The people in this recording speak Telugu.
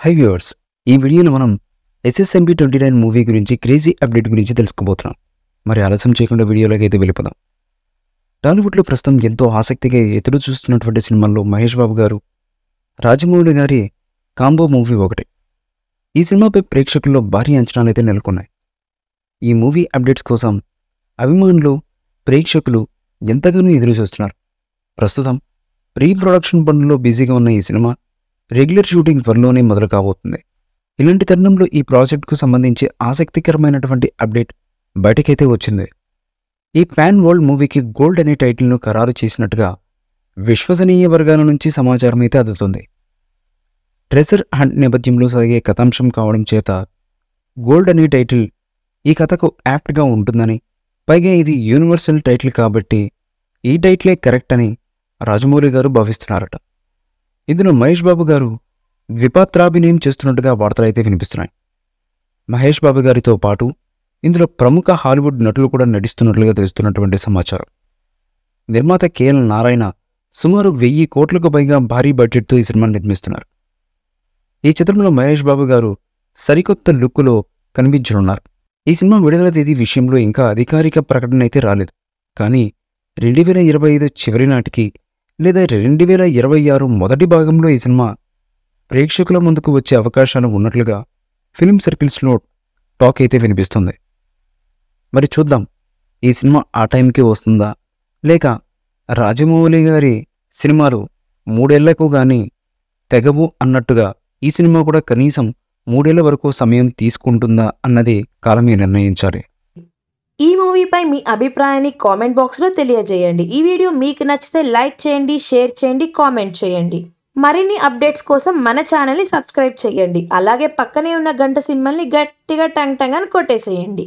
హై వ్యూవర్స్, ఈ వీడియోలో మనం ఎస్ఎస్ఎంబి 29 మూవీ గురించి క్రేజీ అప్డేట్ గురించి తెలుసుకోబోతున్నాం. మరి ఆలస్యం చేయకుండా వీడియోలోకి అయితే వెళ్ళిపోదాం. టాలీవుడ్లో ప్రస్తుతం ఎంతో ఆసక్తిగా ఎదురు చూస్తున్నటువంటి సినిమాల్లో మహేష్ బాబు గారు, రాజమౌళి గారి కాంబో మూవీ ఒకటి. ఈ సినిమాపై ప్రేక్షకుల్లో భారీ అంచనాలైతే నెలకొన్నాయి. ఈ మూవీ అప్డేట్స్ కోసం అభిమానులు, ప్రేక్షకులు ఎంతగానో ఎదురు చూస్తున్నారు. ప్రస్తుతం ప్రీ ప్రొడక్షన్ పనుల్లో బిజీగా ఉన్న ఈ సినిమా రెగ్యులర్ షూటింగ్ త్వరలోనే మొదలు కాబోతుంది. ఇలాంటి తరుణంలో ఈ ప్రాజెక్టుకు సంబంధించి ఆసక్తికరమైనటువంటి అప్డేట్ బయటకైతే వచ్చింది. ఈ పాన్ వరల్డ్ మూవీకి గోల్డ్ అనే టైటిల్ను ఖరారు చేసినట్టుగా విశ్వసనీయ వర్గాల నుంచి సమాచారం అయితే అందుతుంది. ట్రెజర్ హంట్ నేపథ్యంలో సాగే కథాంశం కావడం చేత గోల్డ్ అనే టైటిల్ ఈ కథకు యాప్ట్గా ఉంటుందని, పైగా ఇది యూనివర్సల్ టైటిల్ కాబట్టి ఈ టైటిలే కరెక్ట్ అని రాజమౌళి గారు భావిస్తున్నారట. ఇందులో మహేష్ బాబు గారు ద్విపాత్రాభినయం చేస్తున్నట్టుగా వార్తలైతే వినిపిస్తున్నాయి. మహేష్ బాబు గారితో పాటు ఇందులో ప్రముఖ హాలీవుడ్ నటులు కూడా నటిస్తున్నట్లుగా తెలుస్తున్నటువంటి సమాచారం. నిర్మాత కేఎల్ నారాయణ సుమారు 1000 కోట్లకు పైగా భారీ బడ్జెట్తో ఈ సినిమాను నిర్మిస్తున్నారు. ఈ చిత్రంలో మహేష్ బాబు గారు సరికొత్త లుక్కులో కనిపించనున్నారు. ఈ సినిమా విడుదల తేదీ విషయంలో ఇంకా అధికారిక ప్రకటన అయితే రాలేదు. కానీ 2025 చివరి నాటికి లేదా 2026 మొదటి భాగంలో ఈ సినిమా ప్రేక్షకుల ముందుకు వచ్చే అవకాశాలు ఉన్నట్లుగా ఫిల్మ్ సర్కిల్స్లో టాక్ అయితే వినిపిస్తుంది. మరి చూద్దాం, ఈ సినిమా ఆ టైంకి వస్తుందా, లేక రాజమౌళి గారి సినిమాలు 3 ఏళ్లకు గానీ తెగవు అన్నట్టుగా ఈ సినిమా కూడా కనీసం 3 ఏళ్ల వరకు సమయం తీసుకుంటుందా అన్నది కాలమే నిర్ణయించాలి. ఈ మూవీపై మీ అభిప్రాయాన్ని కామెంట్ బాక్స్లో తెలియజేయండి. ఈ వీడియో మీకు నచ్చితే లైక్ చేయండి, షేర్ చేయండి, కామెంట్ చేయండి. మరిన్ని అప్డేట్స్ కోసం మన ఛానల్ని సబ్స్క్రైబ్ చేయండి. అలాగే పక్కనే ఉన్న గంట సింబల్ని గట్టిగా టంగ్ టంగ్ అని కొట్టేసేయండి.